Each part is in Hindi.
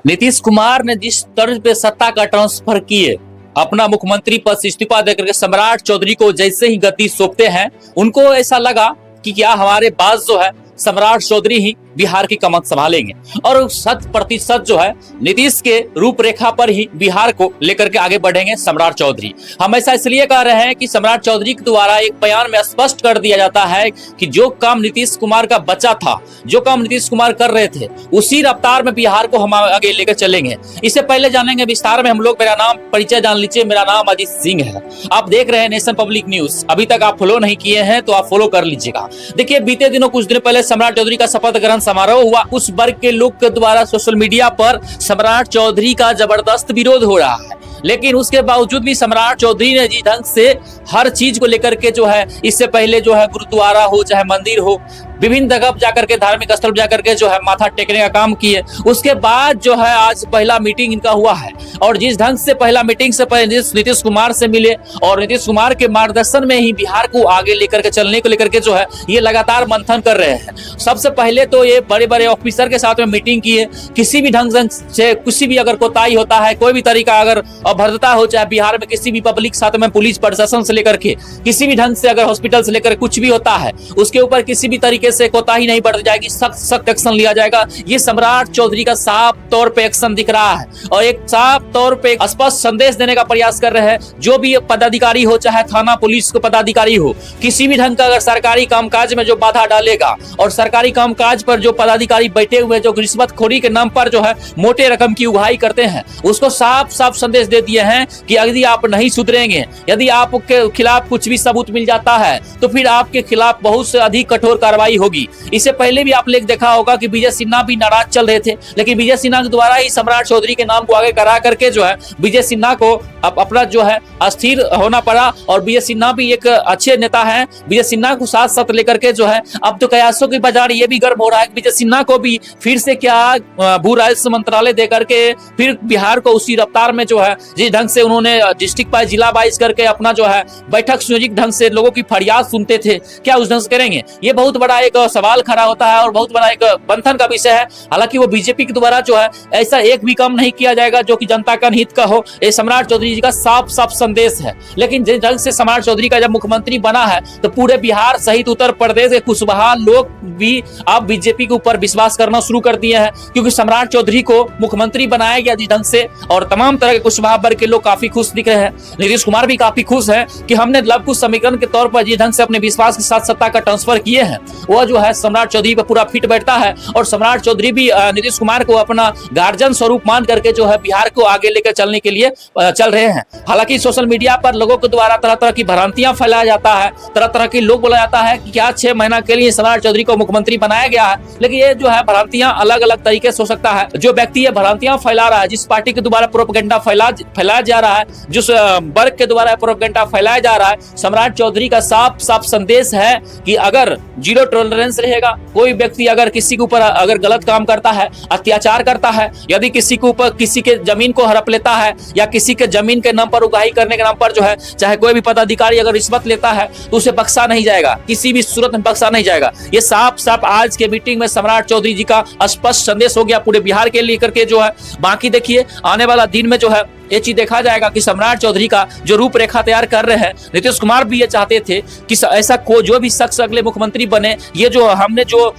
नीतीश कुमार ने जिस तर्ज पे सत्ता का ट्रांसफर किए, अपना मुख्यमंत्री पद से इस्तीफा देकर के सम्राट चौधरी को जैसे ही गद्दी सौंपते हैं, उनको ऐसा लगा कि क्या हमारे बाद जो है सम्राट चौधरी ही बिहार की कमान संभालेंगे और 100% जो है नीतीश के रूपरेखा पर ही बिहार को लेकर के आगे बढ़ेंगे सम्राट चौधरी। हम ऐसा इसलिए कह रहे हैं कि सम्राट चौधरी के द्वारा एक बयान में स्पष्ट कर दिया जाता है कि जो काम नीतीश कुमार का बचा था, जो काम नीतीश कुमार कर रहे थे, उसी रफ्तार में बिहार को हम आगे लेकर चलेंगे। इससे पहले जानेंगे विस्तार में हम लोग। मेरा नाम परिचय जान लीजिए, मेरा नाम अजीत सिंह है। आप देख रहे हैं नेशन पब्लिक न्यूज। अभी तक आप फॉलो नहीं किए हैं तो आप फॉलो कर लीजिएगा। देखिए, बीते दिनों कुछ दिन पहले सम्राट चौधरी का शपथ ग्रहण समारोह हुआ। उस वर्ग के लोग के द्वारा सोशल मीडिया पर सम्राट चौधरी का जबरदस्त विरोध हो रहा है, लेकिन उसके बावजूद भी सम्राट चौधरी ने जिस ढंग से हर चीज को लेकर के जो है, इससे पहले जो है गुरुद्वारा हो चाहे मंदिर हो, विभिन्न जगह जाकर के धार्मिक स्थल जाकर के जो है माथा टेकने का काम किए। उसके बाद जो है आज पहला मीटिंग इनका हुआ है और जिस ढंग से पहला मीटिंग से पहले नीतीश कुमार से मिले और नीतीश कुमार के मार्गदर्शन में ही बिहार को आगे लेकर के चलने को लेकर के जो है ये लगातार मंथन कर रहे हैं। सबसे पहले तो ये बड़े बड़े ऑफिसर के साथ में मीटिंग किए। किसी भी ढंग से किसी भी अगर कोताही होता है, कोई भी तरीका अगर अभद्रता हो, चाहे बिहार में किसी भी पब्लिक साथ में पुलिस प्रशासन से लेकर के किसी भी ढंग से अगर हॉस्पिटल से लेकर कुछ भी होता है, उसके ऊपर किसी भी तरीके से कोताही नहीं बरती जाएगी, सख्त एक्शन लिया जाएगा। ये सम्राट चौधरी का साफ तौर पे एक्शन दिख रहा है और एक साफ तौर पे स्पष्ट संदेश देने का प्रयास कर रहे हैं। जो भी पदाधिकारी हो, चाहे थाना पुलिस को पदाधिकारी हो, किसी भी ढंग का अगर सरकारी कामकाज में जो बाधा डालेगा और सरकारी कामकाज पर जो पदाधिकारी बैठे हुए जो रिश्वतखोरी के नाम पर जो है मोटे रकम की उगाही करते हैं, उसको साफ साफ संदेश दे दिए हैं कि यदि आप नहीं सुधरेंगे, यदि आपके खिलाफ कुछ भी सबूत मिल जाता है तो फिर आपके खिलाफ बहुत से अधिक कठोर कार्रवाई होगी। इससे पहले भी आप लोग देखा होगा कि विजय सिन्हा भी नाराज चल रहे थे, लेकिन विजय सिन्हा के द्वारा ही सम्राट चौधरी के नाम को आगे करा करके जो है विजय सिन्हा को अपना जो है अस्थिर होना पड़ा। और विजय सिन्हा भी एक अच्छे नेता हैं। विजय सिन्हा को साथ साथ लेकर के जो है अब तो कयासों की बाजार ये भी गर्म हो रहा है कि विजय सिन्हा को भी फिर से क्या भू राजस्व मंत्रालय दे करके फिर बिहार को उसी रफ्तार में जो है जिस ढंग से उन्होंने डिस्ट्रिक्ट वाइज जिला वाइज करके अपना जो है बैठक सुयोजित ढंग से लोगों की फरियाद सुनते थे, क्या उस ढंग से करेंगे? ये बहुत बड़ा एक सवाल खड़ा होता है और बहुत बड़ा एक बंधन का विषय है। हालांकि वो बीजेपी के द्वारा जो है ऐसा एक भी काम नहीं किया जाएगा जो कि जनता का हित का हो। ये सम्राट चौधरी जी का साफ साफ संदेश है। लेकिन जिस ढंग से सम्राट चौधरी का जब मुख्यमंत्री बना है तो पूरे बिहार सहित उत्तर प्रदेश के कुशवाहा लोग भी अब बीजेपी के ऊपर विश्वास करना शुरू कर दिए हैं, क्योंकि सम्राट चौधरी को मुख्यमंत्री बनाया गया जिस ढंग से और तमाम तरह के कुशवाहा वर्ग के लोग काफी खुश दिख रहे हैं। नीतीश कुमार भी काफी खुश है कि हमने लव कुश समीकरण के तौर पर जिस ढंग से अपने विश्वास के साथ सत्ता का ट्रांसफर किए हैं, वह जो है सम्राट चौधरी पर पूरा फिट बैठता है और सम्राट चौधरी भी नीतीश कुमार को अपना गार्जियन स्वरूप मान करके जो है बिहार को आगे लेकर चलने के लिए चल रहे हैं। हालांकि सोशल मीडिया पर लोगों के द्वारा तरह तरह की भ्रांतियां फैलाया जाता है, तरह तरह के लोग बोला जाता है कि क्या 6 महीना के लिए सम्राट चौधरी को मुख्यमंत्री बनाया गया है। लेकिन ये जो है भ्रांतियां अलग अलग तरीके से हो सकता है। जो व्यक्ति ये भ्रांतियां फैला रहा है, जिस पार्टी के द्वारा प्रोपेगेंडा फैलाया जा रहा है, जिस वर्ग के द्वारा प्रोपेगेंडा फैलाया जा रहा है, सम्राट चौधरी का साफ साफ संदेश है कि अगर जीरो टॉलरेंस रहेगा, कोई व्यक्ति अगर किसी के ऊपर अगर गलत काम करता है, अत्याचार करता है, यदि किसी के ऊपर किसी के जमीन को हड़प लेता है या किसी के जमीन के नाम पर उगाही करने के नाम पर जो है चाहे कोई भी पदाधिकारी अगर रिश्वत लेता है तो उसे बख्शा नहीं जाएगा, किसी भी सूरत में बख्शा नहीं जाएगा। ये साफ साफ आज के मीटिंग में सम्राट चौधरी जी का स्पष्ट संदेश हो गया पूरे बिहार के लेकर के जो है। बाकी देखिए आने वाला दिन में जो है ये चीज देखा जाएगा कि सम्राट चौधरी का जो रूपरेखा तैयार कर रहे हैं। नीतीश कुमार भी ये चाहते थे कि ऐसा जो भी शख्स अगले मुख्यमंत्री बने, ये जो हमने जो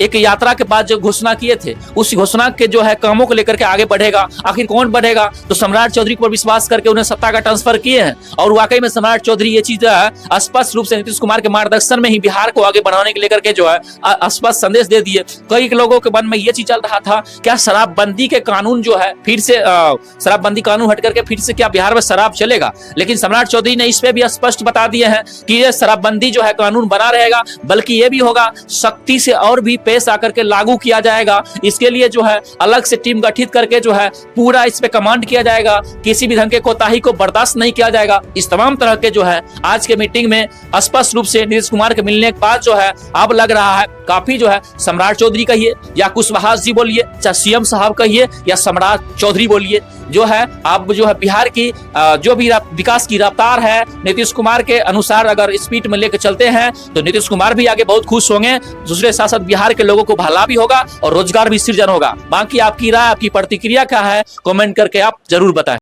एक यात्रा के बाद जो घोषणा किए थे उस घोषणा के जो है कामों को लेकर के आगे बढ़ेगा। आखिर कौन बढ़ेगा? तो सम्राट चौधरी पर विश्वास करके उन्हें सत्ता का ट्रांसफर किए हैं और वाकई में सम्राट चौधरी ये चीज स्पष्ट रूप से नीतीश कुमार के मार्गदर्शन में ही बिहार को आगे बढ़ाने के लेकर के जो है स्पष्ट संदेश दे दिए। कई लोगों के मन में ये चीज चल रहा था, क्या शराबबंदी के कानून जो है फिर से शराबबंदी कानून हट करके फिर से क्या बिहार में शराब चलेगा? लेकिन सम्राट चौधरी ने इस पे भी स्पष्ट बता दिए हैं कि ये शराबबंदी जो है कानून बना रहेगा, बल्कि ये भी होगा सख्ती से और भी पेश आकर के लागू किया जाएगा। इसके लिए जो है अलग से टीम गठित करके जो है पूरा इस पे कमांड किया जाएगा, किसी भी ढंग के कोताही को बर्दाश्त नहीं किया जाएगा। इस तमाम तरह के जो है आज के मीटिंग में स्पष्ट रूप से नीतीश कुमार के मिलने के बाद जो है अब लग रहा है काफी जो है सम्राट चौधरी कहिए या कुशवाहा जी बोलिए, चाहे सीएम साहब कहिए या सम्राट चौधरी बोलिए, जो है आप जो है बिहार की जो भी विकास की रफ्तार है नीतीश कुमार के अनुसार अगर स्पीड में लेकर चलते हैं तो नीतीश कुमार भी आगे बहुत खुश होंगे, दूसरे साथ साथ बिहार के लोगों को भला भी होगा और रोजगार भी सृजन होगा। बाकी आपकी राय, आपकी प्रतिक्रिया क्या है, कमेंट करके आप जरूर बताएं।